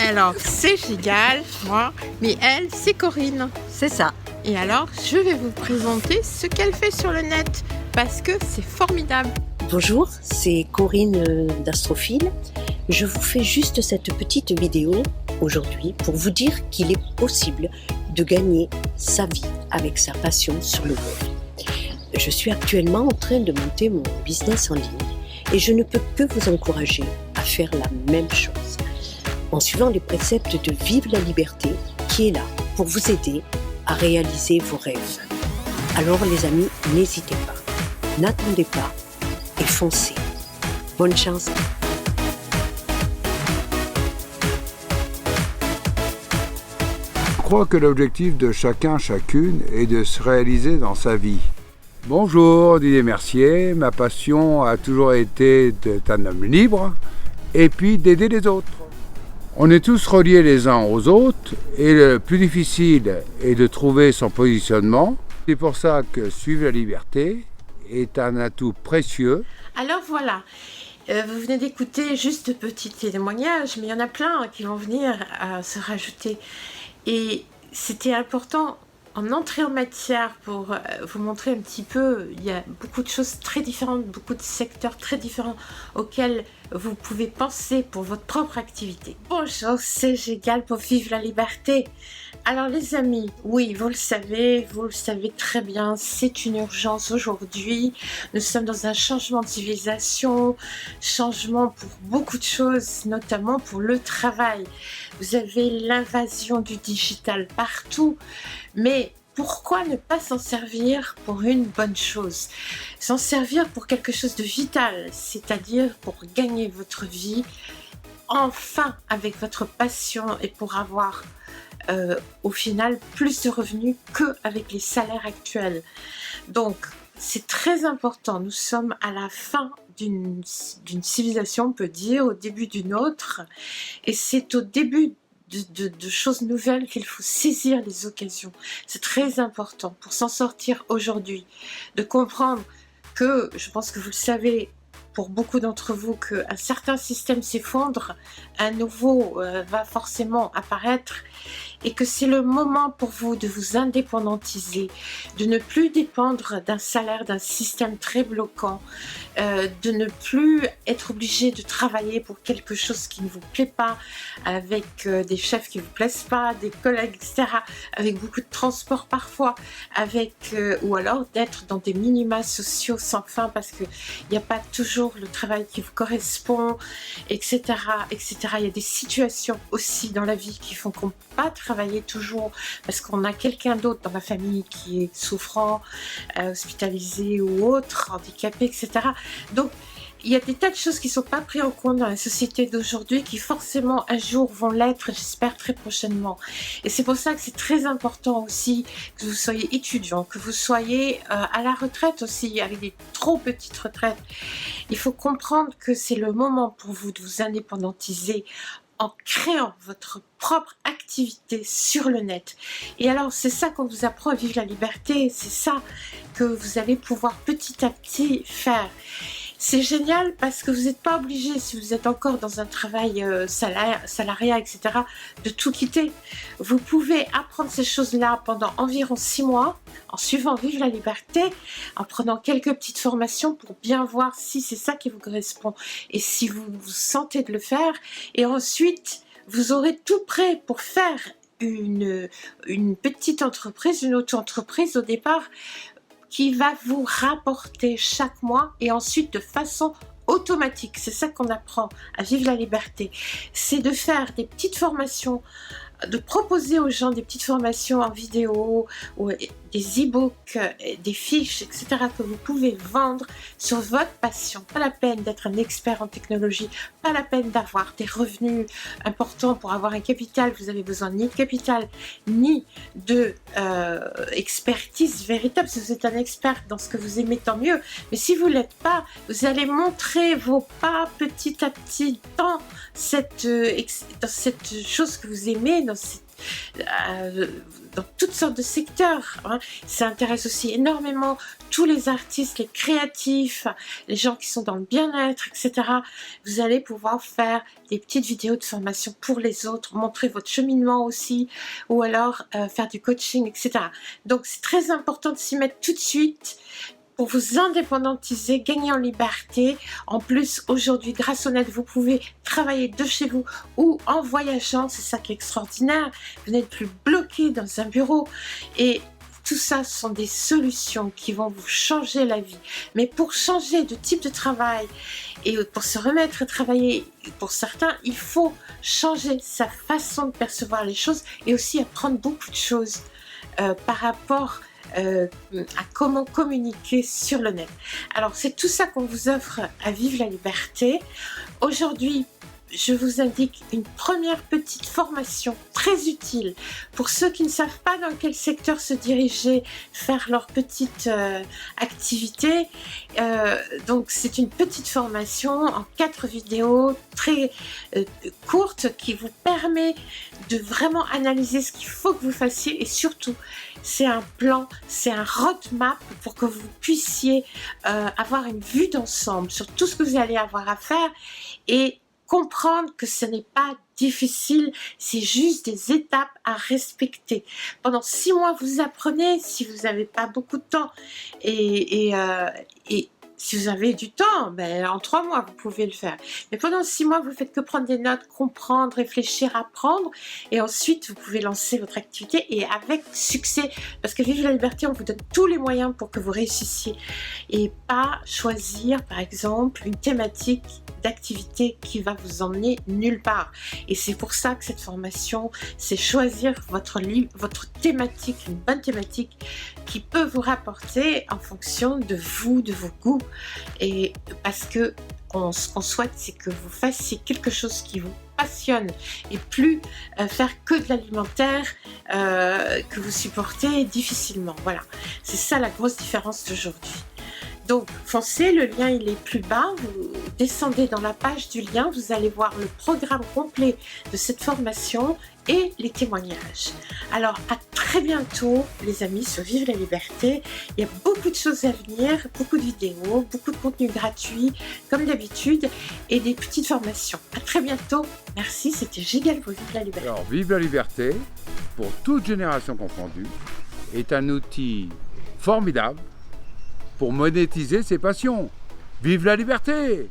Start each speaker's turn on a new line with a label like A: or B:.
A: Alors, c'est Gigal, moi, mais elle, c'est Corinne.
B: C'est ça.
A: Et alors, je vais vous présenter ce qu'elle fait sur le net, parce que c'est formidable.
B: Bonjour, c'est Corinne d'Astrophile. Je vous fais juste cette petite vidéo aujourd'hui pour vous dire qu'il est possible de gagner sa vie avec sa passion sur le web. Je suis actuellement en train de monter mon business en ligne et je ne peux que vous encourager à faire la même chose en suivant les préceptes de Vive la liberté qui est là pour vous aider à réaliser vos rêves. Alors les amis, n'hésitez pas, n'attendez pas et foncez. Bonne chance.
C: Je crois que l'objectif de chacune est de se réaliser dans sa vie. Bonjour, Didier Mercier. Ma passion a toujours été d'être un homme libre et puis d'aider les autres. On est tous reliés les uns aux autres et le plus difficile est de trouver son positionnement. C'est pour ça que Suivre la liberté est un atout précieux.
A: Alors voilà, vous venez d'écouter juste de petits témoignages, mais il y en a plein qui vont venir à se rajouter. Et c'était important en entrée en matière pour vous montrer un petit peu, il y a beaucoup de choses très différentes, beaucoup de secteurs très différents auxquels vous pouvez penser pour votre propre activité. Bonjour, c'est Gigal pour Vive la liberté. Alors les amis, oui, vous le savez très bien, c'est une urgence aujourd'hui. Nous sommes dans un changement de civilisation, changement pour beaucoup de choses, notamment pour le travail. Vous avez l'invasion du digital partout, mais pourquoi ne pas s'en servir pour une bonne chose? S'en servir pour quelque chose de vital, c'est-à-dire pour gagner votre vie, enfin avec votre passion et pour avoir au final plus de revenus qu'avec les salaires actuels. Donc c'est très important, nous sommes à la fin d'une civilisation, on peut dire, au début d'une autre, et c'est au début de choses nouvelles qu'il faut saisir les occasions. C'est très important pour s'en sortir aujourd'hui, de comprendre que, je pense que vous le savez, pour beaucoup d'entre vous, qu'un certain système s'effondre, un nouveau va forcément apparaître, et que c'est le moment pour vous de vous indépendantiser, de ne plus dépendre d'un salaire, d'un système très bloquant, de ne plus être obligé de travailler pour quelque chose qui ne vous plaît pas, avec des chefs qui ne vous plaisent pas, des collègues, etc., avec beaucoup de transport parfois, ou alors d'être dans des minima sociaux sans fin parce qu'il n'y a pas toujours le travail qui vous correspond, etc., etc. Il y a des situations aussi dans la vie qui font qu'on ne peut pas travailler toujours parce qu'on a quelqu'un d'autre dans la famille qui est souffrant, hospitalisé ou autre, handicapé, etc. Donc, il y a des tas de choses qui ne sont pas prises en compte dans la société d'aujourd'hui qui forcément un jour vont l'être, j'espère très prochainement. Et c'est pour ça que c'est très important aussi que vous soyez étudiant, que vous soyez à la retraite aussi, avec des trop petites retraites. Il faut comprendre que c'est le moment pour vous de vous indépendantiser en créant votre propre activité sur le net. Et alors c'est ça qu'on vous apprend à vivre la liberté, c'est ça que vous allez pouvoir petit à petit faire. C'est génial parce que vous n'êtes pas obligé, si vous êtes encore dans un travail salariat, etc., de tout quitter. Vous pouvez apprendre ces choses-là pendant environ 6 mois, en suivant Vive la liberté, en prenant quelques petites formations pour bien voir si c'est ça qui vous correspond et si vous vous sentez de le faire. Et ensuite, vous aurez tout prêt pour faire une petite entreprise, une auto-entreprise au départ, qui va vous rapporter chaque mois et ensuite de façon automatique. C'est ça qu'on apprend à Vivre la liberté. C'est de faire des petites formations, de proposer aux gens des petites formations en vidéo, ou des e-books, des fiches, etc. que vous pouvez vendre sur votre passion. Pas la peine d'être un expert en technologie, pas la peine d'avoir des revenus importants pour avoir un capital. Vous avez besoin ni de capital, ni de expertise véritable. Si vous êtes un expert dans ce que vous aimez, tant mieux. Mais si vous ne l'êtes pas, vous allez montrer vos pas petit à petit dans cette chose que vous aimez, dans cette dans toutes sortes de secteurs. Hein. Ça intéresse aussi énormément tous les artistes, les créatifs, les gens qui sont dans le bien-être, etc. Vous allez pouvoir faire des petites vidéos de formation pour les autres, montrer votre cheminement aussi, ou alors faire du coaching, etc. Donc c'est très important de s'y mettre tout de suite pour vous indépendantiser, gagner en liberté. En plus, aujourd'hui, grâce au net, vous pouvez travailler de chez vous ou en voyageant. C'est ça qui est extraordinaire. Vous n'êtes plus bloqué dans un bureau. Et tout ça sont des solutions qui vont vous changer la vie. Mais pour changer de type de travail et pour se remettre à travailler, pour certains, il faut changer sa façon de percevoir les choses et aussi apprendre beaucoup de choses par rapport à comment communiquer sur le net. Alors c'est tout ça qu'on vous offre à Vive la Liberté. Aujourd'hui, je vous indique une première petite formation très utile pour ceux qui ne savent pas dans quel secteur se diriger, faire leur petite activité. Donc c'est une petite formation en 4 vidéos très courtes qui vous permet de vraiment analyser ce qu'il faut que vous fassiez et surtout c'est un plan, c'est un roadmap pour que vous puissiez avoir une vue d'ensemble sur tout ce que vous allez avoir à faire et comprendre que ce n'est pas difficile, c'est juste des étapes à respecter. Pendant 6 mois, vous apprenez si vous n'avez pas beaucoup de temps et si vous avez du temps, ben, en 3 mois, vous pouvez le faire. Mais pendant 6 mois, vous ne faites que prendre des notes, comprendre, réfléchir, apprendre. Et ensuite, vous pouvez lancer votre activité et avec succès. Parce que Vive la Liberté, on vous donne tous les moyens pour que vous réussissiez. Et pas choisir, par exemple, une thématique d'activité qui va vous emmener nulle part. Et c'est pour ça que cette formation, c'est choisir votre thématique, une bonne thématique qui peut vous rapporter en fonction de vous, de vos goûts. Et parce que ce qu'on souhaite, c'est que vous fassiez quelque chose qui vous passionne et plus faire que de l'alimentaire que vous supportez difficilement. Voilà, c'est ça la grosse différence d'aujourd'hui. Donc foncez, le lien il est plus bas, vous descendez dans la page du lien, vous allez voir le programme complet de cette formation et les témoignages. Alors à très bientôt les amis sur Vive la Liberté, il y a beaucoup de choses à venir, beaucoup de vidéos, beaucoup de contenu gratuit comme d'habitude et des petites formations. À très bientôt, merci, c'était Gigel pour Vive la Liberté.
C: Alors Vive la Liberté, pour toute génération confondue, est un outil formidable pour monétiser ses passions. Vive la liberté!